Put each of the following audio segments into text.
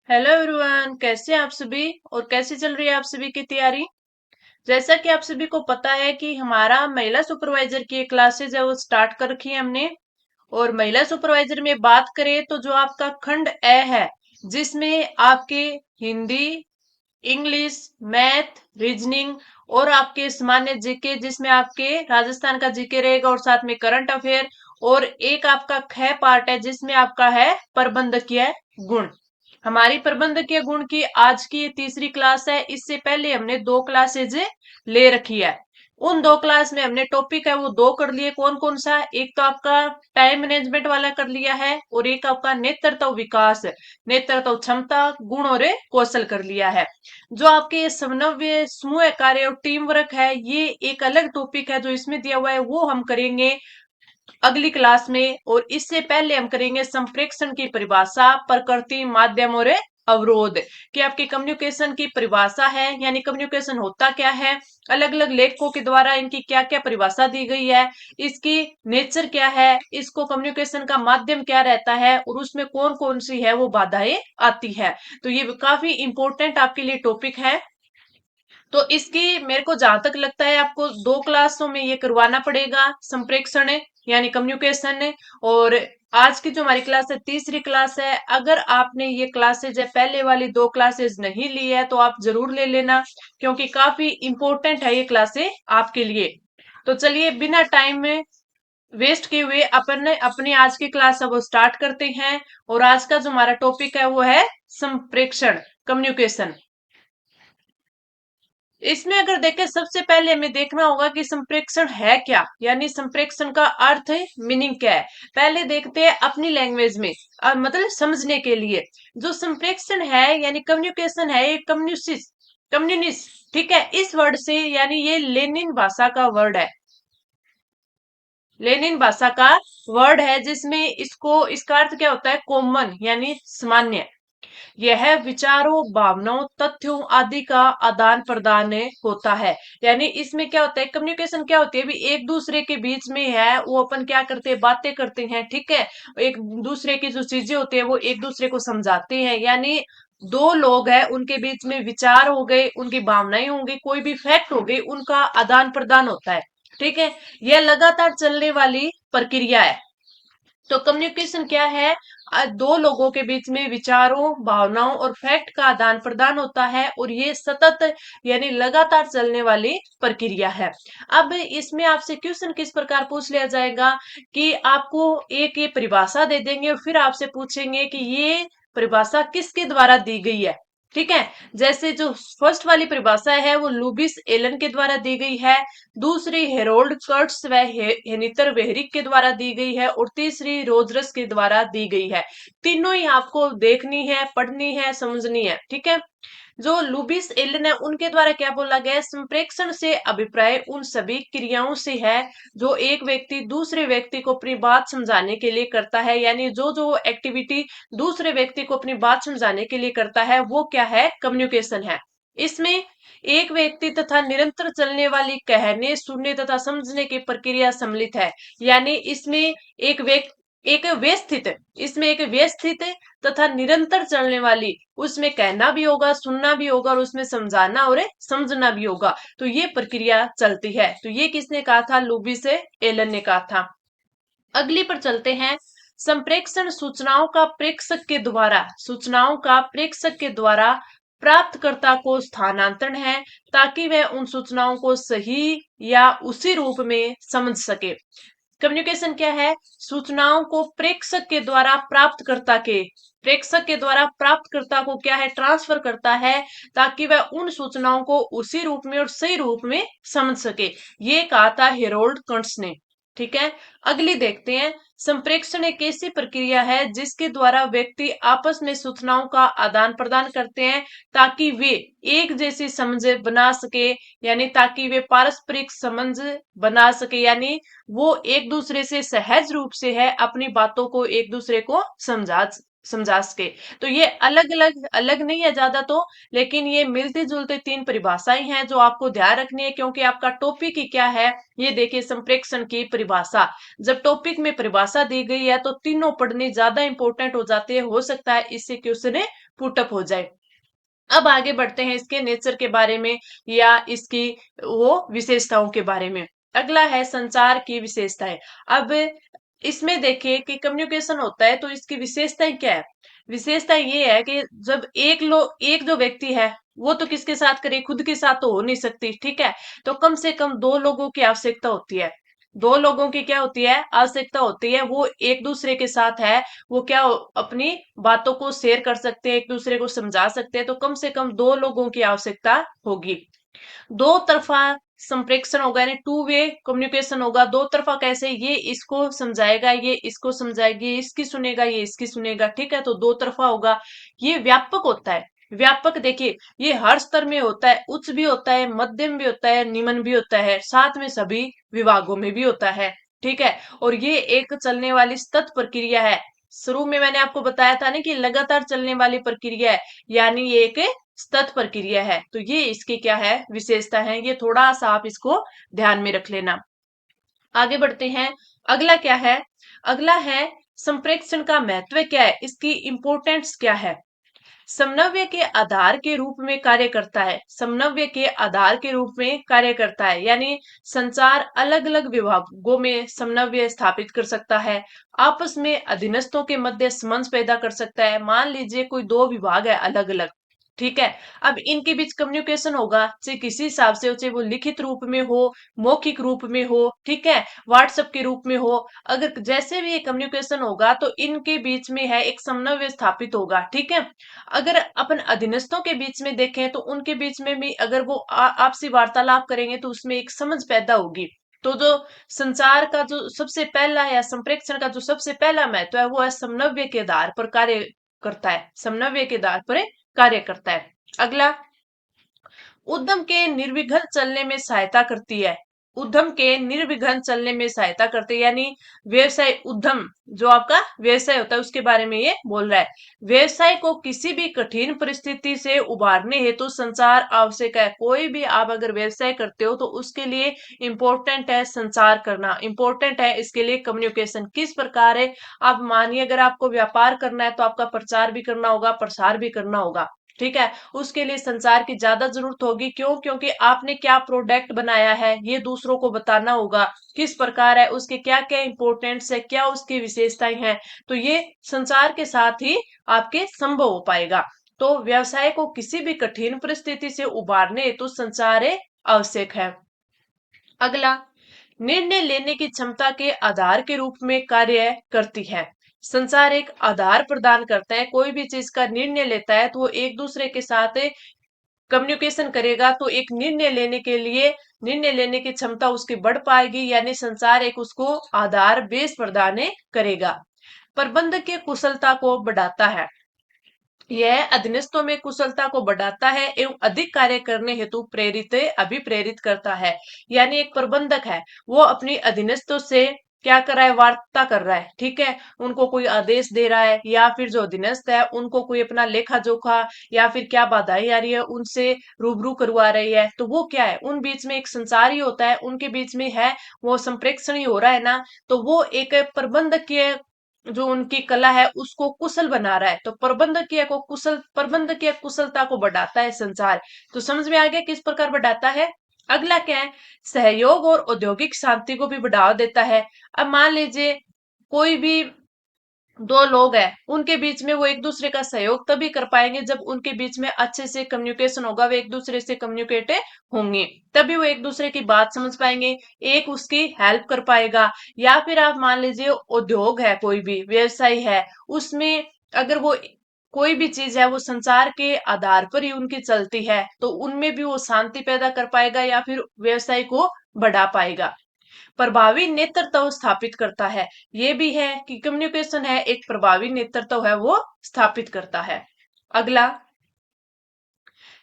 Hello everyone, कैसे हैं आप सभी और कैसे चल रही है आप सभी की तैयारी। जैसा कि आप सभी को पता है कि हमारा महिला सुपरवाइजर की क्लासेज है वो स्टार्ट कर रखी है हमने। और महिला सुपरवाइजर में बात करें तो जो आपका खंड ए है, जिसमें आपके हिंदी, इंग्लिश, मैथ, रीजनिंग और आपके सामान्य जीके, जिसमें आपके राजस्थान का जीके रहेगा और साथ में करंट अफेयर। और एक आपका ख पार्ट है जिसमें आपका है प्रबंधकीय गुण। हमारी प्रबंधकीय गुण की आज की ये तीसरी क्लास है। इससे पहले हमने दो क्लासेज ले रखी है। उन दो क्लास में हमने टॉपिक है वो दो कर लिए। कौन कौन सा? एक तो आपका टाइम मैनेजमेंट वाला कर लिया है और एक आपका नेतृत्व विकास, नेतृत्व क्षमता, गुण और कौशल कर लिया है। जो आपके ये समन्वय, समूह कार्य और टीम वर्क है, ये एक अलग टॉपिक है जो इसमें दिया हुआ है, वो हम करेंगे अगली क्लास में। और इससे पहले हम करेंगे संप्रेषण की परिभाषा, प्रकृति, माध्यम और अवरोध। कि आपकी कम्युनिकेशन की परिभाषा है, यानी कम्युनिकेशन होता क्या है, अलग अलग लेखकों के द्वारा इनकी क्या क्या परिभाषा दी गई है, इसकी नेचर क्या है, इसको कम्युनिकेशन का माध्यम क्या रहता है और उसमें कौन कौन सी है वो बाधाएं आती है। तो ये काफी इंपॉर्टेंट आपके लिए टॉपिक है। तो इसकी मेरे को जहां तक लगता है आपको दो क्लासों में ये करवाना पड़ेगा, संप्रेषण यानी कम्युनिकेशन। और आज की जो हमारी क्लास है तीसरी क्लास है। अगर आपने ये क्लासेज है पहले वाली दो क्लासेस नहीं ली है तो आप जरूर ले लेना, क्योंकि काफी इंपॉर्टेंट है ये क्लासे आपके लिए। तो चलिए बिना टाइम में वेस्ट किए हुए अपन अपनी आज की क्लास अब स्टार्ट करते हैं। और आज का जो हमारा टॉपिक है वो है संप्रेषण, कम्युनिकेशन। इसमें अगर देखें सबसे पहले हमें देखना होगा कि संप्रेषण है क्या, यानी संप्रेषण का अर्थ, मीनिंग क्या है। पहले देखते हैं अपनी लैंग्वेज में, मतलब समझने के लिए। जो संप्रेषण है यानी कम्युनिकेशन है, ये कम्युनिस्ट, ठीक है, इस वर्ड से, यानी ये लेनिन भाषा का वर्ड है। लेनिन भाषा का वर्ड है जिसमें इसका अर्थ क्या होता है, कॉमन यानी सामान्य। यह विचारों, भावनाओं, तथ्यों आदि का आदान प्रदान होता है। यानी इसमें क्या होता है, कम्युनिकेशन क्या होती है, भी एक दूसरे के बीच में है वो अपन क्या करते हैं, बातें करते हैं, ठीक है। एक दूसरे की जो चीजें होती है वो एक दूसरे को समझाते हैं। यानी दो लोग हैं, उनके बीच में विचार हो गए, उनकी भावनाएं होंगी, कोई भी फैक्ट हो गई, उनका आदान प्रदान होता है, ठीक है। यह लगातार चलने वाली प्रक्रिया है। तो कम्युनिकेशन क्या है? दो लोगों के बीच में विचारों, भावनाओं और फैक्ट का आदान प्रदान होता है और ये सतत यानी लगातार चलने वाली प्रक्रिया है। अब इसमें आपसे क्वेश्चन किस प्रकार पूछ लिया जाएगा कि आपको एक ये परिभाषा दे देंगे और फिर आपसे पूछेंगे कि ये परिभाषा किसके द्वारा दी गई है, ठीक है। जैसे जो फर्स्ट वाली परिभाषा है वो लुबिस एलन के द्वारा दी गई है, दूसरी हेरोल्ड कर्ट्स व हेनितर वेहरिक के द्वारा दी गई है और तीसरी रोजरस के द्वारा दी गई है। तीनों ही आपको देखनी है, पढ़नी है, समझनी है, ठीक है। जो लुबिस एलन है उनके द्वारा क्या बोला गया है, संप्रेषण से अभिप्राय उन सभी क्रियाओं से है जो एक व्यक्ति दूसरे व्यक्ति को अपनी बात समझाने के लिए करता है। यानी जो जो एक्टिविटी दूसरे व्यक्ति को अपनी बात समझाने के लिए करता है वो क्या है, कम्युनिकेशन है। इसमें एक व्यक्ति तथा निरंतर चलने वाली कहने, सुनने तथा समझने की प्रक्रिया सम्मिलित है। यानी इसमें एक व्यवस्थित, इसमें एक व्यवस्थित तथा निरंतर चलने वाली, उसमें कहना भी होगा, सुनना भी होगा और उसमें समझाना और समझना भी होगा। तो ये प्रक्रिया चलती है। तो ये किसने कहा था, लुबी से एलन ने कहा था। अगली पर चलते हैं। संप्रेषण सूचनाओं का प्रेषक के द्वारा प्राप्तकर्ता को स्थानांतरण है ताकि वह उन सूचनाओं को सही या उसी रूप में समझ सके। कम्युनिकेशन क्या है, सूचनाओं को प्रेषक के द्वारा प्राप्तकर्ता को क्या है, ट्रांसफर करता है ताकि वह उन सूचनाओं को उसी रूप में और सही रूप में समझ सके। ये कहा था हेरोल्ड कर्ट्स ने, ठीक है। अगली देखते हैं। संप्रेषण एक ऐसी प्रक्रिया है जिसके द्वारा व्यक्ति आपस में सूचनाओं का आदान प्रदान करते हैं ताकि वे एक जैसी समझ बना सके, यानी ताकि वे पारस्परिक समझ बना सके, यानी वो एक दूसरे से सहज रूप से है अपनी बातों को एक दूसरे को समझा सके। तो ये अलग अलग अलग नहीं है ज्यादा तो, लेकिन ये मिलती जुलती तीन परिभाषाएं हैं जो आपको ध्यान रखनी है, क्योंकि आपका टॉपिक ही क्या है, ये देखिए संप्रेषण की परिभाषा। जब टॉपिक में परिभाषा दी गई है तो तीनों पढ़ने ज्यादा इंपॉर्टेंट हो जाते हैं, हो सकता है इससे क्वेश्चन पुटअप हो जाए। अब आगे बढ़ते हैं इसके नेचर के बारे में या इसकी वो विशेषताओं के बारे में। अगला है संचार की विशेषताएं। अब इसमें देखिए कि कम्युनिकेशन होता है तो इसकी विशेषताएं क्या है। विशेषता ये है कि जब एक जो व्यक्ति है वो तो किसके साथ करे, खुद के साथ तो हो नहीं सकती, ठीक है। तो कम से कम दो लोगों की आवश्यकता होती है। दो लोगों की क्या होती है, आवश्यकता होती है। वो एक दूसरे के साथ है, वो क्या अपनी बातों को शेयर कर सकते हैं, एक दूसरे को समझा सकते हैं। तो कम से कम दो लोगों की आवश्यकता होगी। दो तरफा संप्रेषण होगा, यानी टू वे कम्युनिकेशन होगा। दो तरफा कैसे, ये इसको समझाएगा, ये इसको समझाएगी, ये इसकी सुनेगा, ये इसकी सुनेगा, ठीक है। तो दो तरफा होगा। ये व्यापक होता है। व्यापक देखिए, ये हर स्तर में होता है, उच्च भी होता है, मध्यम भी होता है, निम्न भी होता है, साथ में सभी विभागों में भी होता है, ठीक है। और ये एक चलने वाली सतत प्रक्रिया है। शुरू में मैंने आपको बताया था ना कि लगातार चलने वाली प्रक्रिया है, यानी ये एक सतत प्रक्रिया है। तो ये इसकी क्या है, विशेषता है। ये थोड़ा सा आप इसको ध्यान में रख लेना। आगे बढ़ते हैं। अगला क्या है, अगला है संप्रेषण का महत्व क्या है, इसकी इंपोर्टेंस क्या है। समन्वय के आधार के रूप में कार्य करता है। समन्वय के आधार के रूप में कार्य करता है, यानी संचार अलग अलग विभागों में समन्वय स्थापित कर सकता है। आपस में अधीनस्थों के मध्य संबंध पैदा कर सकता है। मान लीजिए कोई दो विभाग है अलग अलग, ठीक है। अब इनके बीच कम्युनिकेशन होगा, चाहे किसी हिसाब से हो, चाहे वो लिखित रूप में हो, मौखिक रूप में हो, ठीक है, व्हाट्सएप के रूप में हो। अगर जैसे भी ये कम्युनिकेशन होगा तो इनके बीच में है एक समन्वय स्थापित होगा, ठीक है। अगर अपन अधीनस्थों के बीच में देखें तो उनके बीच में भी अगर वो आपसी वार्तालाप करेंगे तो उसमें एक समझ पैदा होगी। तो जो संचार का जो सबसे पहला या संप्रेषण का जो सबसे पहला महत्व है वो है समन्वय के आधार पर कार्य करता है। समन्वय के आधार पर कार्य करता है। अगला, उद्यम के निर्विघ्न चलने में सहायता करती है। उद्यम के निर्विघ्न चलने में सहायता करती है, यानी व्यवसाय उद्यम जो आपका व्यवसाय होता है उसके बारे में ये बोल रहा है। व्यवसाय को किसी भी कठिन परिस्थिति से उबारने हेतु संचार आवश्यक है। कोई भी आप अगर व्यवसाय करते हो तो उसके लिए इंपॉर्टेंट है संचार करना, इंपॉर्टेंट है इसके लिए कम्युनिकेशन। किस प्रकार है, आप मानिए अगर आपको व्यापार करना है तो आपका प्रचार भी करना होगा, प्रसार भी करना होगा, ठीक है। उसके लिए संचार की ज्यादा जरूरत होगी। क्यों, क्योंकि आपने क्या प्रोडक्ट बनाया है ये दूसरों को बताना होगा, किस प्रकार है, उसके क्या क्या इंपॉर्टेंट्स है, क्या उसकी विशेषताएं हैं। तो ये संचार के साथ ही आपके संभव हो पाएगा। तो व्यवसाय को किसी भी कठिन परिस्थिति से उबारने हेतु संचार आवश्यक है। अगला, निर्णय लेने की क्षमता के आधार के रूप में कार्य करती है। संचार एक आधार प्रदान करता है। कोई भी चीज का निर्णय लेता है तो वो एक दूसरे के साथ कम्युनिकेशन करेगा तो एक निर्णय लेने के लिए निर्णय लेने की क्षमता उसकी बढ़ पाएगी, यानी संचार एक उसको आधार बेस प्रदान करेगा। प्रबंधकीय कुशलता को बढ़ाता है। यह अधीनस्थों में कुशलता को बढ़ाता है एवं अधिक कार्य करने हेतु अभिप्रेरित करता है। यानी एक प्रबंधक है वो अपनी अधीनस्थों से क्या कर रहा है, वार्ता कर रहा है, ठीक है। उनको कोई आदेश दे रहा है या फिर जो अधीनस्थ है उनको कोई अपना लेखा जोखा या फिर क्या बाधाएं आ रही है उनसे रूबरू करवा रही है। तो वो क्या है, उन बीच में एक संचार ही होता है, उनके बीच में है वो संप्रेषण ही हो रहा है ना। तो वो एक प्रबंधकीय जो उनकी कला है उसको कुशल बना रहा है। तो प्रबंधकीय कुशलता को बढ़ाता है संचार। तो समझ में आ गया किस प्रकार बढ़ाता है। अगला क्या है, सहयोग और औद्योगिक शांति को भी बढ़ावा देता है। अब मान लीजिए कोई भी दो लोग हैं, उनके बीच में वो एक दूसरे का सहयोग तभी कर पाएंगे जब उनके बीच में अच्छे से कम्युनिकेशन होगा, वे एक दूसरे से कम्युनिकेट होंगे, तभी वो एक दूसरे की बात समझ पाएंगे, एक उसकी हेल्प कर पाएगा। या फिर आप मान लीजिए उद्योग है, कोई भी व्यवसाय है, उसमें अगर वो कोई भी चीज है वो संचार के आधार पर ही उनकी चलती है तो उनमें भी वो शांति पैदा कर पाएगा या फिर व्यवसाय को बढ़ा पाएगा। प्रभावी नेतृत्व स्थापित करता है। ये भी है कि कम्युनिकेशन है एक प्रभावी नेतृत्व है वो स्थापित करता है। अगला,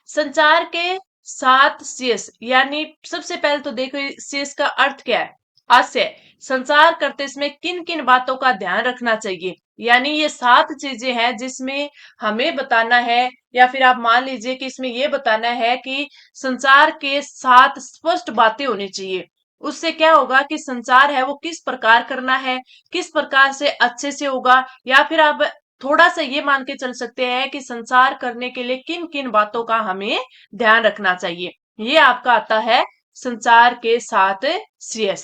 संचार के सात शेष, यानी सबसे पहले तो देखो शेष का अर्थ क्या है। आशय, संचार करते समय किन किन बातों का ध्यान रखना चाहिए, यानी ये सात चीजें हैं जिसमें हमें बताना है या फिर आप मान लीजिए कि इसमें ये बताना है कि संचार के सात स्पष्ट बातें होनी चाहिए। उससे क्या होगा कि संचार है वो किस प्रकार करना है, किस प्रकार से अच्छे से होगा। या फिर आप थोड़ा सा ये मान के चल सकते हैं कि संचार करने के लिए किन किन बातों का हमें ध्यान रखना चाहिए। ये आपका आता है संचार के 7 CS।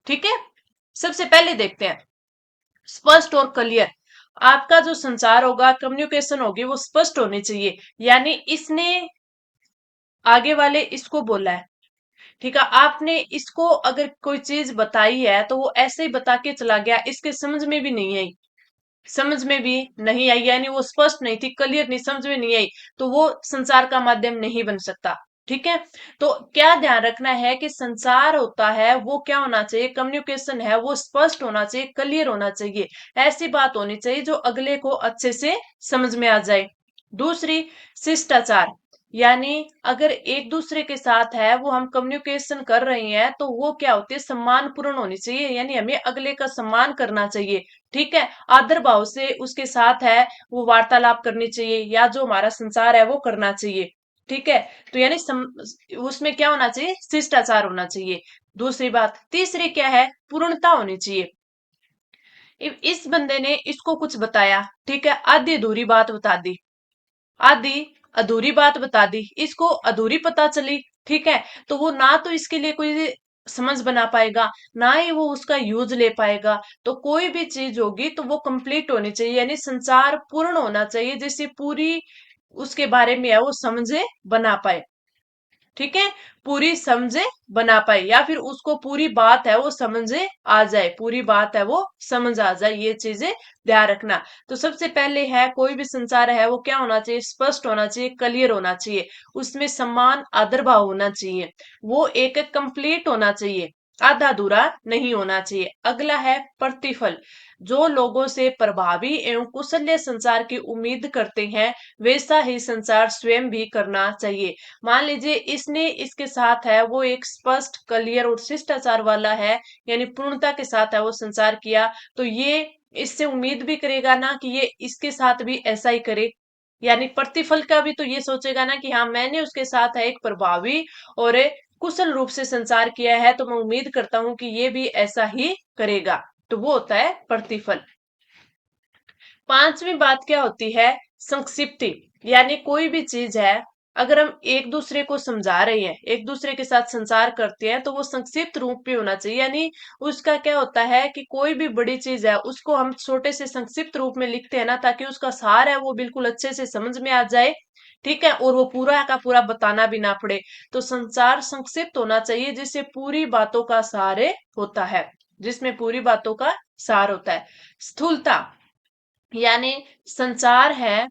ठीक है, सबसे पहले देखते हैं स्पष्ट और क्लियर। आपका जो संचार होगा, कम्युनिकेशन होगी, वो स्पष्ट होनी चाहिए। यानी इसने आगे वाले इसको बोला है, ठीक है, आपने इसको अगर कोई चीज बताई है तो वो ऐसे ही बता के चला गया, इसके समझ में भी नहीं आई, समझ में भी नहीं आई, यानी वो स्पष्ट नहीं थी, क्लियर नहीं, समझ में नहीं आई, तो वो संचार का माध्यम नहीं बन सकता। ठीक है, तो क्या ध्यान रखना है कि संचार होता है वो क्या होना चाहिए, कम्युनिकेशन है वो स्पष्ट होना चाहिए, क्लियर होना चाहिए। ऐसी बात होनी चाहिए जो अगले को अच्छे से समझ में आ जाए। दूसरी, शिष्टाचार। यानी अगर एक दूसरे के साथ है वो हम कम्युनिकेशन कर रहे हैं तो वो क्या होती है, सम्मान पूर्ण होनी चाहिए, यानी हमें अगले का सम्मान करना चाहिए। ठीक है, आदर भाव से उसके साथ है वो वार्तालाप करनी चाहिए, या जो हमारा संसार है वो करना चाहिए। ठीक है, तो यानी उसमें क्या होना चाहिए, शिष्टाचार होना चाहिए। दूसरी बात, तीसरी क्या है, पूर्णता होनी चाहिए। इस बंदे ने इसको कुछ बताया, ठीक है, आधी अधूरी बात बता दी, आधी अधूरी बात बता दी, इसको अधूरी पता चली। ठीक है, तो वो ना तो इसके लिए कोई समझ बना पाएगा, ना ही वो उसका यूज ले पाएगा। तो कोई भी चीज होगी तो वो कंप्लीट होनी चाहिए, यानी संचार पूर्ण होना चाहिए, जिससे पूरी उसके बारे में है वो समझे बना पाए। ठीक है, पूरी समझे बना पाए, या फिर उसको पूरी बात है वो समझे आ जाए, पूरी बात है वो समझ आ जाए, ये चीजें ध्यान रखना। तो सबसे पहले है कोई भी संचार है वो क्या होना चाहिए, स्पष्ट होना चाहिए, क्लियर होना चाहिए, उसमें सम्मान आदर भाव होना चाहिए, वो एक कंप्लीट होना चाहिए, आधा अधूरा नहीं होना चाहिए। अगला है प्रतिफल। जो लोगों से प्रभावी एवं कुशल संचार की उम्मीद करते हैं वैसा ही संचार स्वयं भी करना चाहिए। मान लीजिए इसने इसके साथ है वो एक स्पष्ट क्लियर और शिष्टाचार वाला है, यानी पूर्णता के साथ है वो संचार किया, तो ये इससे उम्मीद भी करेगा ना कि ये इसके साथ भी ऐसा ही करे। यानी प्रतिफल का भी तो ये सोचेगा ना कि हाँ मैंने उसके साथ है एक प्रभावी और एक कुशल रूप से संचार किया है, तो मैं उम्मीद करता हूं कि ये भी ऐसा ही करेगा। तो वो होता है प्रतिफल। पांचवी बात क्या होती है, संक्षिप्ति। यानी कोई भी चीज है, अगर हम एक दूसरे को समझा रहे हैं, एक दूसरे के साथ संचार करते हैं, तो वो संक्षिप्त रूप में होना चाहिए। यानी उसका क्या होता है कि कोई भी बड़ी चीज है उसको हम छोटे से संक्षिप्त रूप में लिखते हैं ना, ताकि उसका सार है वो बिल्कुल अच्छे से समझ में आ जाए। ठीक है, और वो पूरा का पूरा बताना भी ना पड़े। तो संचार संक्षिप्त होना चाहिए, जिससे पूरी बातों का सार होता है, जिसमें पूरी बातों का सार होता है। स्थूलता, यानी संचार है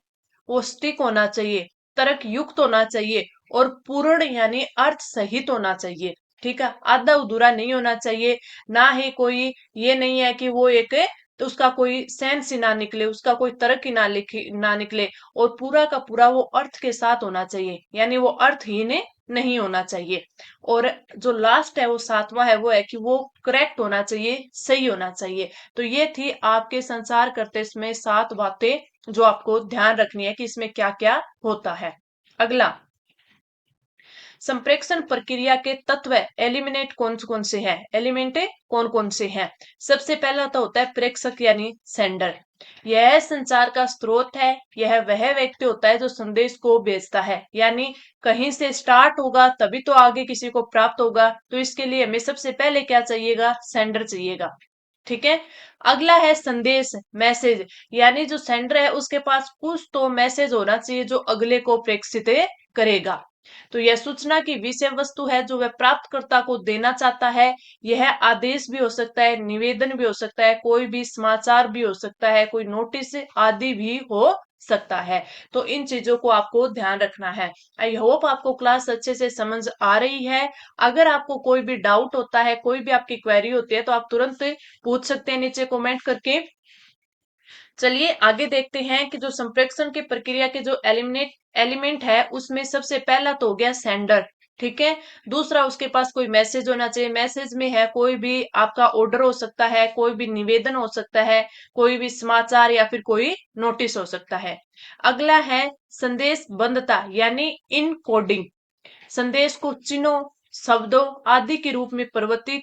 वो स्टिक होना चाहिए, तर्क युक्त होना चाहिए, और पूर्ण यानी अर्थ सहित होना चाहिए। ठीक है, आधा अधूरा नहीं होना चाहिए, ना ही कोई ये नहीं है कि वो एक तो उसका कोई सेंस ही ना निकले, उसका कोई तर्क ही ना निकले, और पूरा का पूरा वो अर्थ के साथ होना चाहिए, यानी वो अर्थहीन नहीं होना चाहिए। और जो लास्ट है वो सातवां है, वो है कि वो करेक्ट होना चाहिए, सही होना चाहिए। तो ये थी आपके संचार करते समय 7 बातें जो आपको ध्यान रखनी है कि इसमें क्या क्या होता है। अगला, संप्रेषण प्रक्रिया के तत्व एलिमिनेट कौन से हैं, एलिमेंट कौन से हैं। सबसे पहला तो होता है प्रेषक यानी सेंडर। यह संचार का स्रोत है, यह वह व्यक्ति होता है जो संदेश को भेजता है, यानी कहीं से स्टार्ट होगा तभी तो आगे किसी को प्राप्त होगा। तो इसके लिए हमें सबसे पहले क्या चाहिएगा, सेंडर चाहिएगा। ठीक है, अगला है संदेश, मैसेज। यानी जो सेंडर है उसके पास कुछ तो मैसेज होना चाहिए जो अगले को प्रेषित करेगा। तो यह सूचना की विषय वस्तु है जो वह प्राप्तकर्ता को देना चाहता है। यह आदेश भी हो सकता है, निवेदन भी हो सकता है, कोई भी समाचार भी हो सकता है, कोई नोटिस आदि भी हो सकता है। तो इन चीजों को आपको ध्यान रखना है। आई होप आपको क्लास अच्छे से समझ आ रही है। अगर आपको कोई भी डाउट होता है, कोई भी आपकी क्वेरी होती है, तो आप तुरंत पूछ सकते हैं नीचे कमेंट करके। चलिए आगे देखते हैं कि जो संप्रेषण की प्रक्रिया के जो एलिमेंट है उसमें सबसे पहला तो हो गया सेंडर। ठीक है, दूसरा उसके पास कोई मैसेज होना चाहिए, मैसेज में है कोई भी आपका ऑर्डर हो सकता है, कोई भी निवेदन हो सकता है, कोई भी समाचार या फिर कोई नोटिस हो सकता है। अगला है संदेश बंधता यानी इन कोडिंग। संदेश को चिन्हों शब्दों आदि के रूप में परिवर्तित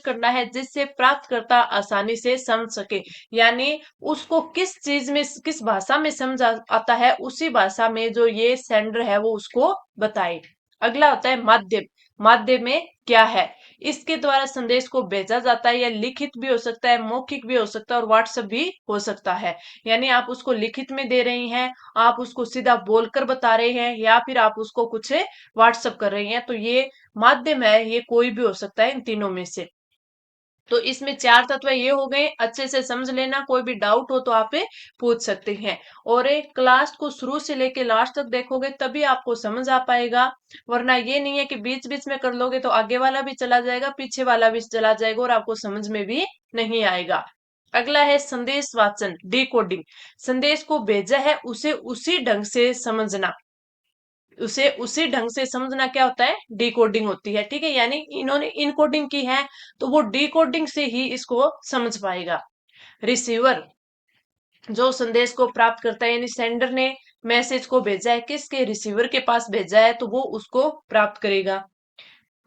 करना है जिससे प्राप्तकर्ता आसानी से समझ सके। यानी उसको किस चीज में, किस भाषा में समझ आता है, उसी भाषा में जो ये सेंडर है वो उसको बताए। अगला होता है माध्यम। माध्यम में क्या है? इसके द्वारा संदेश को भेजा जाता है, या लिखित भी हो सकता है, मौखिक भी हो सकता है, और व्हाट्सएप भी हो सकता है। यानी आप उसको लिखित में दे रही हैं, आप उसको सीधा बोलकर बता रहे हैं, या फिर आप उसको कुछ व्हाट्सएप कर रही हैं, तो ये माध्यम है, ये कोई भी हो सकता है इन तीनों में से। तो इसमें चार तत्व ये हो गए, अच्छे से समझ लेना, कोई भी डाउट हो तो आप पूछ सकते हैं। और एक क्लास को शुरू से लेके लास्ट तक देखोगे तभी आपको समझ आ पाएगा, वरना ये नहीं है कि बीच बीच में कर लोगे तो आगे वाला भी चला जाएगा, पीछे वाला भी चला जाएगा और आपको समझ में भी नहीं आएगा। अगला है संदेश वाचन, डिकोडिंग। संदेश को भेजा है उसे उसी ढंग से समझना, उसे उसी ढंग से समझना क्या होता है? डिकोडिंग होती है। ठीक है, यानी इन्होंने इनकोडिंग की है तो वो डिकोडिंग से ही इसको समझ पाएगा। रिसीवर, जो संदेश को प्राप्त करता है, यानी सेंडर ने मैसेज को भेजा है, किसके? रिसीवर के पास भेजा है, तो वो उसको प्राप्त करेगा।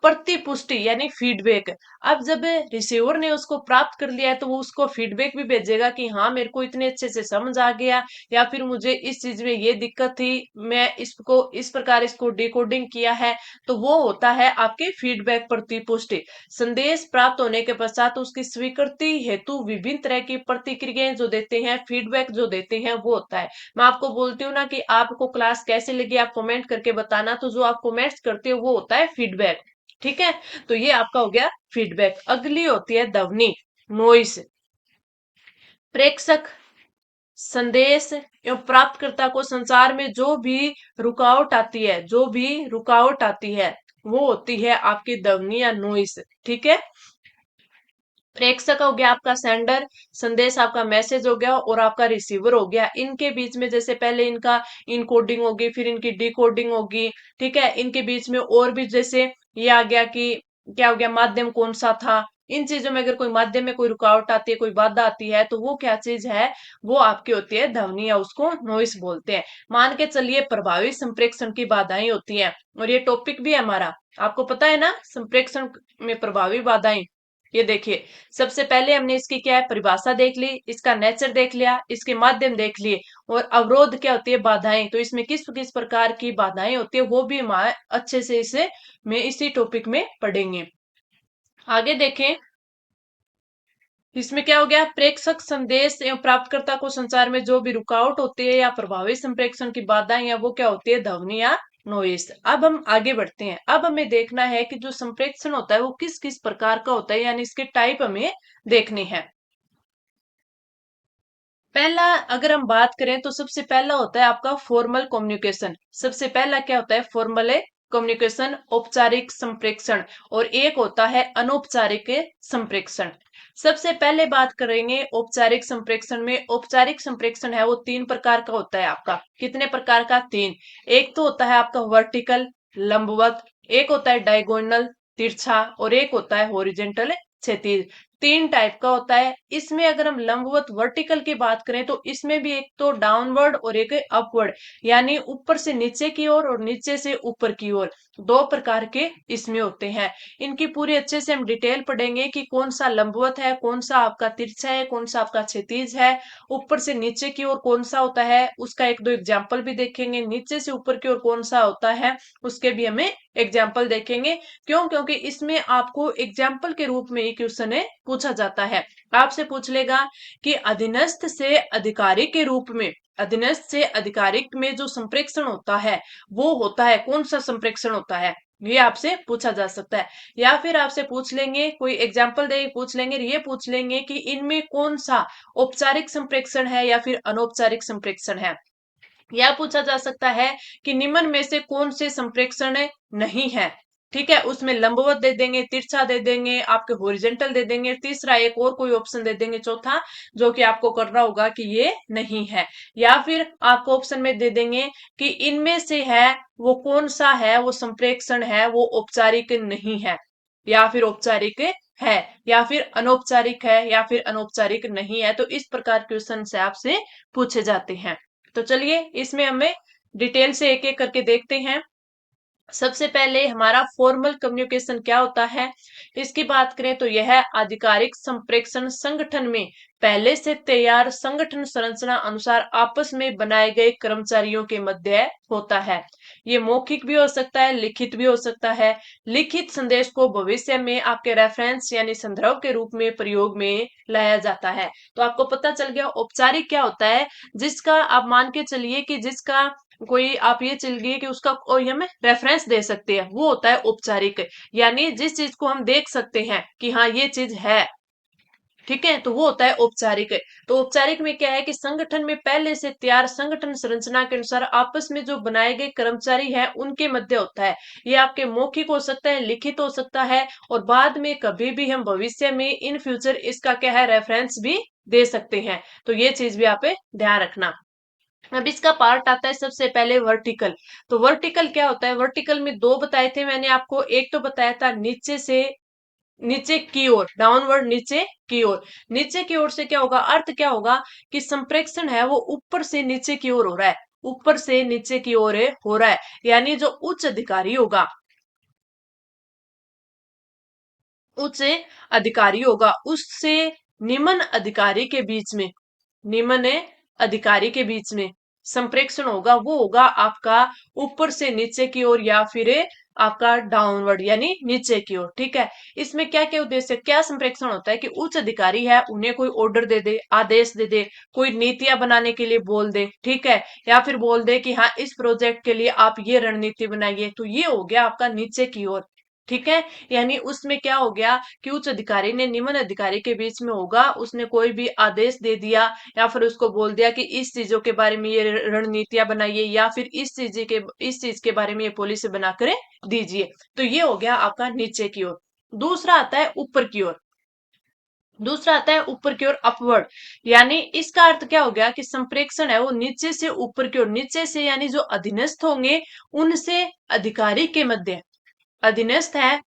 प्रतिपुष्टि यानी फीडबैक, अब जब रिसीवर ने उसको प्राप्त कर लिया है तो वो उसको फीडबैक भी भेजेगा कि हाँ मेरे को इतने अच्छे से समझ आ गया, या फिर मुझे इस चीज में ये दिक्कत थी, मैं इसको इस प्रकार इसको डिकोडिंग किया है। तो वो होता है आपके फीडबैक, प्रतिपुष्टि। संदेश प्राप्त होने के पश्चात उसकी स्वीकृति हेतु विभिन्न तरह की प्रतिक्रियाएं जो देते हैं, फीडबैक जो देते हैं, वो होता है। मैं आपको बोलती हूँ ना कि आपको क्लास कैसे लगी, आप कमेंट करके बताना, तो जो आप कमेंट्स करते हो वो होता है फीडबैक। ठीक है, तो ये आपका हो गया फीडबैक। अगली होती है ध्वनि, नॉइस। प्रेषक संदेश एवं प्राप्तकर्ता को संचार में जो भी रुकावट आती है, जो भी रुकावट आती है, वो होती है आपकी ध्वनि या नॉइस। ठीक है, प्रेषक हो गया आपका सेंडर, संदेश आपका मैसेज हो गया, और आपका रिसीवर हो गया। इनके बीच में जैसे पहले इनका इनकोडिंग होगी, फिर इनकी डिकोडिंग होगी। ठीक है, इनके बीच में और भी जैसे ये आ गया कि क्या हो गया, माध्यम कौन सा था। इन चीजों में अगर कोई माध्यम में कोई रुकावट आती है, कोई बाधा आती है, तो वो क्या चीज है? वो आपकी होती है ध्वनि, या उसको नॉइस बोलते हैं। मान के चलिए प्रभावी संप्रेषण की बाधाएं होती हैं, और ये टॉपिक भी है हमारा, आपको पता है ना, संप्रेषण में प्रभावी बाधाएं। ये देखिए, सबसे पहले हमने इसकी क्या है, परिभाषा देख ली, इसका नेचर देख लिया, इसके माध्यम देख लिए, और अवरोध क्या होती है, बाधाएं। तो इसमें किस किस प्रकार की बाधाएं होती है वो भी हम अच्छे से इसे में इसी टॉपिक में पढ़ेंगे। आगे देखें, इसमें क्या हो गया, प्रेषक संदेश एवं प्राप्तकर्ता को संचार में जो भी रुकावट होती है या प्रभावी संप्रेषण की बाधाएं या वो क्या होती है, ध्वनि या नॉइस। अब हम आगे बढ़ते हैं, अब हमें देखना है कि जो संप्रेषण होता है वो किस किस प्रकार का होता है, यानी इसके टाइप हमें देखने हैं। पहला अगर हम बात करें तो सबसे पहला होता है आपका फॉर्मल कम्युनिकेशन। सबसे पहला क्या होता है, फॉर्मल कम्युनिकेशन, औपचारिक संप्रेषण। और एक होता है अनौपचारिक संप्रेषण। सबसे पहले बात करेंगे औपचारिक संप्रेषण में। औपचारिक संप्रेषण है वो तीन प्रकार का होता है आपका। कितने प्रकार का? तीन। एक तो होता है आपका वर्टिकल, लंबवत, एक होता है डायगोनल, तिरछा, और एक होता है हॉरिजेंटल, क्षैतिज। तीन टाइप का होता है। इसमें अगर हम लंबवत वर्टिकल की बात करें तो इसमें भी एक तो डाउनवर्ड और एक अपवर्ड, यानी ऊपर से नीचे की ओर और नीचे से ऊपर की ओर, दो प्रकार के इसमें होते हैं। इनकी पूरी अच्छे से हम डिटेल पढ़ेंगे कि कौन सा लंबवत है, कौन सा आपका तिरछा है, कौन सा आपका क्षैतिज है, ऊपर से नीचे की ओर कौन सा होता है उसका एक दो एग्जाम्पल भी देखेंगे, नीचे से ऊपर की ओर कौन सा होता है उसके भी हमें एग्जाम्पल देखेंगे। क्यों? क्योंकि इसमें आपको एग्जाम्पल के रूप में ये क्वेश्चन है पूछा जाता है। आपसे पूछ लेगा कि अधीनस्थ से अधिकारी के रूप में, अधीनस्थ से अधिकारिक में जो संप्रेषण होता है वो होता है कौन सा संप्रेषण होता है, ये आपसे पूछा जा सकता है। या फिर आपसे पूछ लेंगे, कोई एग्जाम्पल दे पूछ लेंगे, ये पूछ लेंगे कि इनमें कौन सा औपचारिक संप्रेषण है या फिर अनौपचारिक संप्रेषण है। यह पूछा जा सकता है कि निम्न में से कौन से संप्रेषण नहीं है। ठीक है, उसमें लंबवत दे देंगे, तिरछा दे देंगे, आपके हॉरिजेंटल दे देंगे, तीसरा एक और कोई ऑप्शन दे देंगे, चौथा, जो कि आपको करना होगा कि ये नहीं है। या फिर आपको ऑप्शन में दे देंगे कि इनमें से है वो कौन सा है, वो संप्रेषण है वो औपचारिक नहीं है, या फिर औपचारिक है, या फिर अनौपचारिक है, या फिर अनौपचारिक नहीं है। तो इस प्रकार क्वेश्चन से आपसे पूछे जाते हैं। तो चलिए इसमें हमें डिटेल से एक एक करके देखते हैं। सबसे पहले हमारा फॉर्मल कम्युनिकेशन क्या होता है, इसकी बात करें तो यह आधिकारिक संप्रेषण संगठन में पहले से तैयार संगठन संरचना अनुसार आपस में बनाए गए कर्मचारियों के मध्य होता है। ये मौखिक भी हो सकता है, लिखित भी हो सकता है। लिखित संदेश को भविष्य में आपके रेफरेंस यानी संदर्भ के रूप में प्रयोग में लाया जाता है। तो आपको पता चल गया औपचारिक क्या होता है, जिसका आप मान के चलिए कि जिसका कोई आप ये चलिए कि उसका कोई हमें रेफरेंस दे सकते हैं, वो होता है औपचारिक। यानी जिस चीज को हम देख सकते हैं कि हाँ ये चीज है, ठीक है, तो वो होता है औपचारिक। तो औपचारिक में क्या है कि संगठन में पहले से तैयार संगठन संरचना के अनुसार आपस में जो बनाए गए कर्मचारी हैं उनके मध्य होता है। ये आपके मौखिक हो सकता है, लिखित हो सकता है, और बाद में कभी भी हम भविष्य में इन फ्यूचर इसका क्या है रेफरेंस भी दे सकते हैं। तो ये चीज भी आप ध्यान रखना। अब इसका पार्ट आता है सबसे पहले वर्टिकल। तो वर्टिकल क्या होता है, वर्टिकल में दो बताए थे मैंने आपको। एक तो बताया था नीचे से नीचे की ओर, डाउनवर्ड नीचे की ओर। नीचे की ओर से क्या होगा, अर्थ क्या होगा कि संप्रेक्षण है वो ऊपर से नीचे की ओर हो रहा है, ऊपर से नीचे की ओर हो रहा है। यानी जो उच्च अधिकारी होगा, उच्च अधिकारी होगा उससे निम्न अधिकारी के बीच में, निम्न अधिकारी के बीच में संप्रेक्षण होगा, वो होगा आपका ऊपर से नीचे की ओर या फिर आपका डाउनवर्ड यानी नीचे की ओर। ठीक है, इसमें क्या क्या उद्देश्य, क्या संप्रेक्षण होता है कि उच्च अधिकारी है उन्हें कोई ऑर्डर दे दे, आदेश दे दे, कोई नीतियां बनाने के लिए बोल दे, ठीक है, या फिर बोल दे कि हाँ इस प्रोजेक्ट के लिए आप ये रणनीति बनाइए, तो ये हो गया आपका नीचे की ओर। ठीक है, यानी उसमें क्या हो गया कि उच्च अधिकारी ने निम्न अधिकारी के बीच में होगा, उसने कोई भी आदेश दे दिया या फिर उसको बोल दिया कि इस चीजों के बारे में ये रणनीतियां बनाइए या फिर इस चीज के बारे में ये पॉलिसी बनाकर दीजिए। तो ये हो गया आपका नीचे की ओर। दूसरा आता है ऊपर की ओर। दूसरा आता है ऊपर की ओर अपवर्ड। यानी इसका अर्थ क्या हो गया कि संप्रेक्षण है वो नीचे से ऊपर की ओर, नीचे से यानी जो अधीनस्थ होंगे उनसे अधिकारी के मध्य। अधीनस्थ है,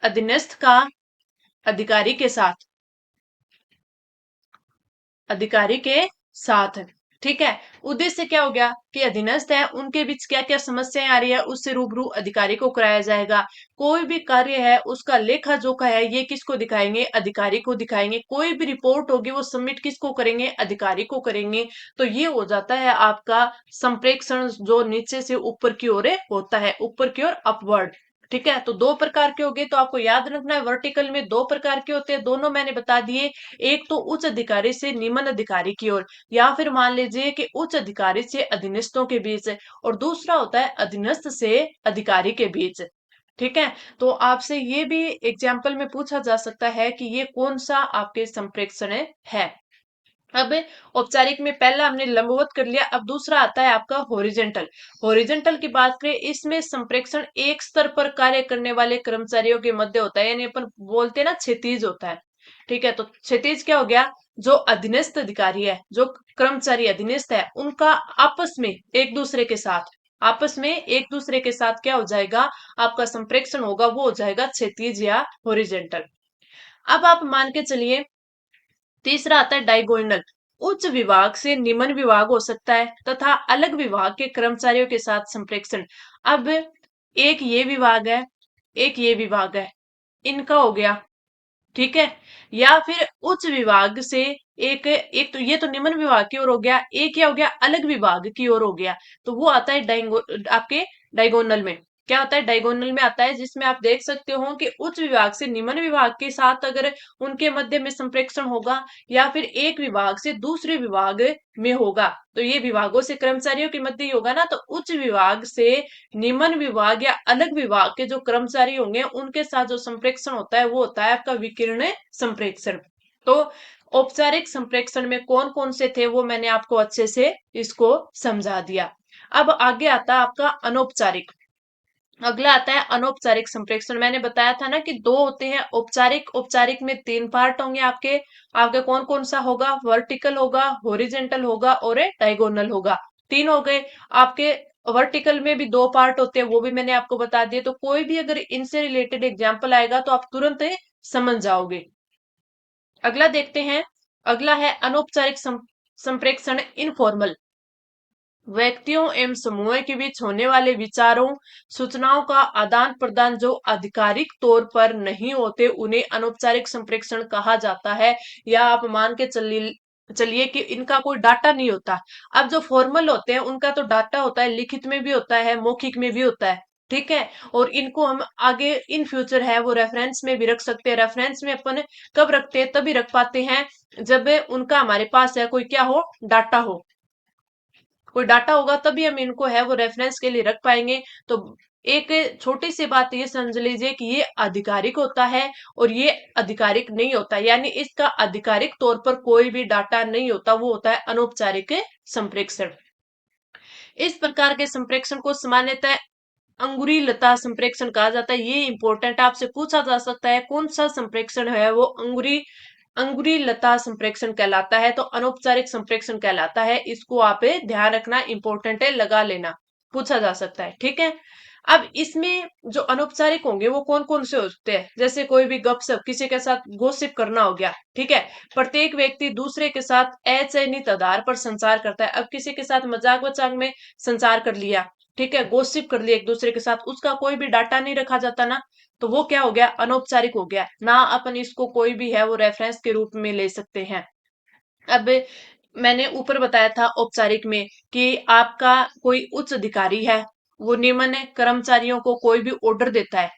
अधीनस्थ का अधिकारी के साथ, अधिकारी के साथ। ठीक है, उद्देश्य क्या हो गया कि अधीनस्थ है उनके बीच क्या क्या समस्याएं आ रही है उससे रूबरू अधिकारी को कराया जाएगा। कोई भी कार्य है उसका लेखा जोखा है ये किसको दिखाएंगे, अधिकारी को दिखाएंगे। कोई भी रिपोर्ट होगी वो सबमिट किसको करेंगे, अधिकारी को करेंगे। तो ये हो जाता है आपका संप्रेक्षण जो नीचे से ऊपर की ओर होता है, ऊपर की ओर अपवर्ड। ठीक है, तो दो प्रकार के हो गए, तो आपको याद रखना है वर्टिकल में दो प्रकार के होते हैं, दोनों मैंने बता दिए। एक तो उच्च अधिकारी से निम्न अधिकारी की ओर, या फिर मान लीजिए कि उच्च अधिकारी से अधीनस्थों के बीच, और दूसरा होता है अधीनस्थ से अधिकारी के बीच। ठीक है, तो आपसे ये भी एग्जाम्पल में पूछा जा सकता है कि ये कौन सा आपके संप्रेक्षण है। अब औपचारिक में पहला हमने लंबवत कर लिया, अब दूसरा आता है आपका हॉरिजेंटल। हॉरिजेंटल की बात करें, इसमें संप्रेक्षण एक स्तर पर कार्य करने वाले कर्मचारियों के मध्य होता है, यानी अपन बोलते हैं ना क्षैतिज होता है। ठीक है, तो क्षैतिज क्या हो गया, जो अधीनस्थ अधिकारी है, जो कर्मचारी अधीनस्थ है, उनका आपस में एक दूसरे के साथ, आपस में एक दूसरे के साथ क्या हो जाएगा, आपका संप्रेक्षण होगा वो हो जाएगा क्षैतिज या हॉरिजेंटल। अब आप मान के चलिए तीसरा आता है डायगोनल। उच्च विभाग से निम्न विभाग हो सकता है तथा अलग विभाग के कर्मचारियों के साथ संप्रेक्षण। अब एक ये विभाग है, एक ये विभाग है, इनका हो गया। ठीक है, या फिर उच्च विभाग से एक एक तो ये तो निम्न विभाग की ओर हो गया, एक क्या हो गया अलग विभाग की ओर हो गया। तो वो आता है आपके डायगोनल में। क्या होता है, डायगोनल में आता है जिसमें आप देख सकते हो कि उच्च विभाग से निम्न विभाग के साथ अगर उनके मध्य में संप्रेक्षण होगा, या फिर एक विभाग से दूसरे विभाग में होगा, तो ये विभागों से कर्मचारियों के मध्य ही होगा ना। तो उच्च विभाग से निम्न विभाग या अलग विभाग के जो कर्मचारी होंगे उनके साथ जो संप्रेक्षण होता है वो होता है आपका विकिरण संप्रेक्षण। तो औपचारिक संप्रेक्षण में कौन कौन से थे वो मैंने आपको अच्छे से इसको समझा दिया। अब आगे आता है आपका अनौपचारिक। अगला आता है अनौपचारिक संप्रेक्षण। मैंने बताया था ना कि दो होते हैं औपचारिक, औपचारिक में तीन पार्ट होंगे आपके। आपके कौन कौन सा होगा, वर्टिकल होगा, हॉरिजेंटल होगा और डायगोनल होगा। तीन हो गए आपके। वर्टिकल में भी दो पार्ट होते हैं वो भी मैंने आपको बता दिए। तो कोई भी अगर इनसे रिलेटेड एग्जाम्पल आएगा तो आप तुरंत समझ जाओगे। अगला देखते हैं। अगला है अनौपचारिक संप्रेक्षण इनफॉर्मल। व्यक्तियों एवं समूह के बीच होने वाले विचारों, सूचनाओं का आदान प्रदान जो आधिकारिक तौर पर नहीं होते उन्हें अनौपचारिक संप्रेषण कहा जाता है। या आप मान के चलिए कि इनका कोई डाटा नहीं होता। अब जो फॉर्मल होते हैं उनका तो डाटा होता है, लिखित में भी होता है, मौखिक में भी होता है। ठीक है। और इनको हम आगे इन फ्यूचर है वो रेफरेंस में भी रख सकते हैं। रेफरेंस में अपन कब रखते हैं, तभी रख पाते हैं जब उनका हमारे पास है कोई क्या हो, डाटा हो। कोई डाटा होगा तभी हम इनको है वो रेफरेंस के लिए रख पाएंगे। तो एक छोटी सी बात ये समझ लीजिए कि ये आधिकारिक होता है और ये आधिकारिक नहीं होता, यानी इसका आधिकारिक तौर पर कोई भी डाटा नहीं होता, वो होता है अनौपचारिक संप्रेषण। इस प्रकार के संप्रेषण को सामान्यतः अंगुरी लता संप्रेषण कहा जाता है। ये इंपॉर्टेंट आपसे पूछा जा सकता है, कौन सा संप्रेषण है वो अंगुरी अंगुरी लता संप्रेषण कहलाता है, तो अनौपचारिक संप्रेषण कहलाता है। इसको आप ध्यान रखना, इंपॉर्टेंट है, लगा लेना, पूछा जा सकता है। ठीक है। अब इसमें जो अनौपचारिक होंगे वो कौन कौन से होते हैं, जैसे कोई भी गपशप, किसी के साथ गोसिप करना हो गया। ठीक है। प्रत्येक व्यक्ति दूसरे के साथ अचयनित आधार पर संचार करता है। अब किसी के साथ मजाक मजाक में संचार कर लिया, ठीक है, गोसिप कर लिया एक दूसरे के साथ, उसका कोई भी डाटा नहीं रखा जाता ना, तो वो क्या हो गया, अनौपचारिक हो गया ना। अपन इसको कोई भी है वो रेफरेंस के रूप में ले सकते हैं। अब मैंने ऊपर बताया था औपचारिक में कि आपका कोई उच्च अधिकारी है, वो निम्न कर्मचारियों को कोई भी ऑर्डर देता है,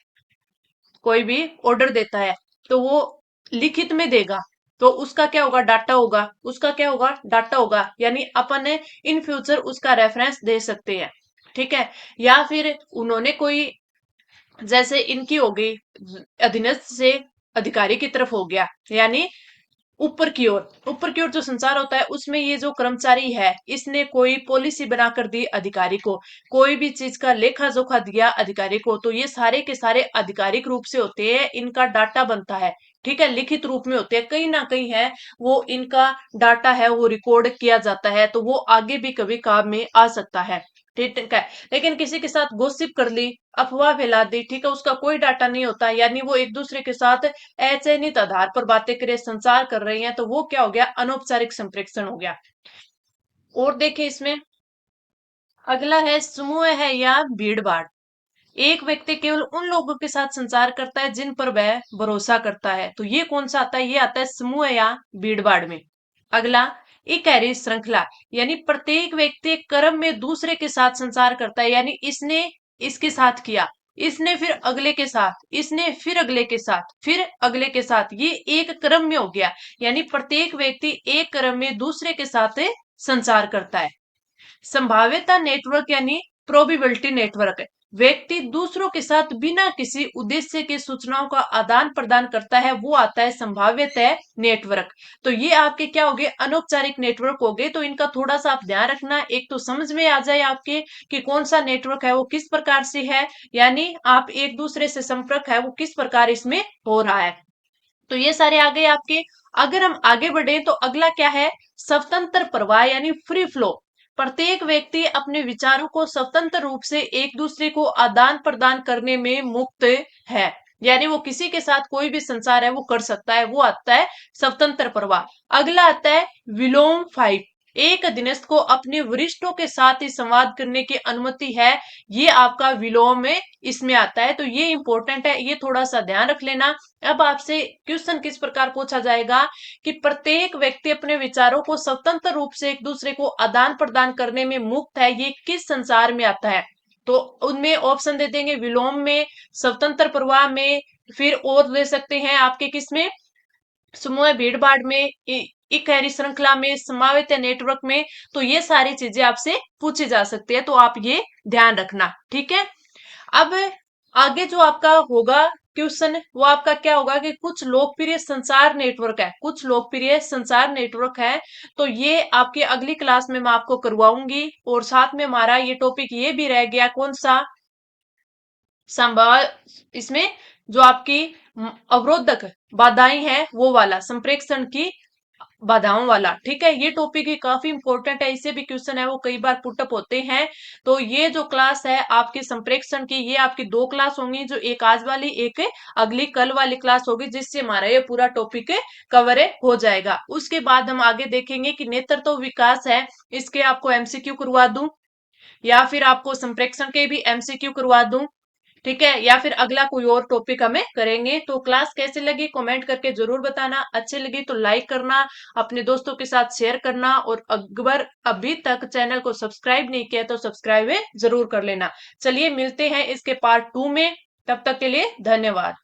कोई भी ऑर्डर देता है तो वो लिखित में देगा, तो उसका क्या होगा, डाटा होगा, उसका क्या होगा, डाटा होगा, यानी अपन ने इन फ्यूचर उसका रेफरेंस दे सकते हैं। ठीक है। या फिर उन्होंने कोई, जैसे इनकी हो गई अधीनस्थ से अधिकारी की तरफ हो गया, यानी ऊपर की ओर जो संचार होता है उसमें ये जो कर्मचारी है इसने कोई पॉलिसी बनाकर दी अधिकारी को, कोई भी चीज का लेखा जोखा दिया अधिकारी को, तो ये सारे के सारे आधिकारिक रूप से होते हैं, इनका डाटा बनता है। ठीक है। लिखित रूप में होते हैं, कहीं ना कहीं है वो इनका डाटा है वो रिकॉर्ड किया जाता है, तो वो आगे भी कभी काम में आ सकता है। ठीक है। लेकिन किसी के साथ गोसिप कर ली, अफवाह फैला दी, ठीक है, उसका कोई डाटा नहीं होता, यानी वो एक दूसरे के साथ अचयनित आधार पर बातें करे, संचार कर रही हैं, तो वो क्या हो गया, अनौपचारिक संप्रेषण हो गया। और देखिए इसमें अगला है समूह है या भीड़ भाड़। एक व्यक्ति केवल उन लोगों के साथ संचार करता है जिन पर वह भरोसा करता है, तो ये कौन सा आता है, ये आता है समूह या भीड़ भाड़ में। अगला इकहरी श्रृंखला, यानी प्रत्येक व्यक्ति एक क्रम में दूसरे के साथ संचार करता है, यानी इसने इसके साथ किया, इसने फिर अगले के साथ, इसने फिर अगले के साथ, फिर अगले के साथ, ये एक क्रम में हो गया, यानी प्रत्येक व्यक्ति एक क्रम में दूसरे के साथ संचार करता है। संभाव्यता नेटवर्क यानी प्रोबेबिलिटी नेटवर्क, व्यक्ति दूसरों के साथ बिना किसी उद्देश्य के सूचनाओं का आदान प्रदान करता है, वो आता है संभाव्यता नेटवर्क। तो ये आपके क्या हो गए, अनौपचारिक नेटवर्क हो गए। तो इनका थोड़ा सा आप ध्यान रखना, एक तो समझ में आ जाए आपके कि कौन सा नेटवर्क है वो किस प्रकार से है, यानी आप एक दूसरे से संपर्क है वो किस प्रकार इसमें हो रहा है। तो ये सारे आ गए आपके। अगर हम आगे बढ़े तो अगला क्या है, स्वतंत्र प्रवाह यानी फ्री फ्लो। प्रत्येक व्यक्ति अपने विचारों को स्वतंत्र रूप से एक दूसरे को आदान प्रदान करने में मुक्त है, यानी वो किसी के साथ कोई भी संचार है वो कर सकता है, वो आता है स्वतंत्र प्रवाह। अगला आता है विलोम फाइव, एक अधीनस्थ को अपने वरिष्ठों के साथ ही संवाद करने की अनुमति है, ये आपका विलोम में इसमें आता है। तो ये इंपॉर्टेंट है, ये थोड़ा सा ध्यान रख लेना। अब आपसे क्वेश्चन किस प्रकार पूछा जाएगा कि प्रत्येक व्यक्ति अपने विचारों को स्वतंत्र रूप से एक दूसरे को आदान प्रदान करने में मुक्त है, ये किस संसार में आता है, तो उनमें ऑप्शन दे देंगे, विलोम में, स्वतंत्र प्रवाह में, फिर और दे सकते हैं आपके किसमें, समूह भीड़ भाड़ में, इकहरी श्रृंखला में, संभावित नेटवर्क में। तो ये सारी चीजें आपसे पूछी जा सकती है, तो आप ये ध्यान रखना। ठीक है। अब आगे जो आपका होगा क्वेश्चन वो आपका क्या होगा कि कुछ लोकप्रिय संचार नेटवर्क है, कुछ लोकप्रिय संचार नेटवर्क है, तो ये आपके अगली क्लास में मैं आपको करवाऊंगी। और साथ में हमारा ये टॉपिक ये भी रह गया, कौन सा, संभव, इसमें जो आपकी अवरोधक बाधाएं हैं वो वाला, संप्रेषण की बाधाओं वाला, ठीक है। ये टॉपिक ही काफी इंपॉर्टेंट है, इससे भी क्वेश्चन है वो कई बार पुटअप होते हैं। तो ये जो क्लास है आपकी संप्रेक्षण की, ये आपकी दो क्लास होंगी, जो एक आज वाली, एक अगली कल वाली क्लास होगी, जिससे हमारा ये पूरा टॉपिक कवर हो जाएगा। उसके बाद हम आगे देखेंगे कि नेतृत्व विकास है, इसके आपको एमसीक्यू करवा दूं, या फिर आपको संप्रेक्षण के भी एमसीक्यू करवा दूं, ठीक है, या फिर अगला कोई और टॉपिक हमें करेंगे। तो क्लास कैसे लगी कमेंट करके जरूर बताना, अच्छी लगी तो लाइक करना, अपने दोस्तों के साथ शेयर करना, और अगर अभी तक चैनल को सब्सक्राइब नहीं किया तो सब्सक्राइब जरूर कर लेना। चलिए मिलते हैं इसके पार्ट 2 में, तब तक के लिए धन्यवाद।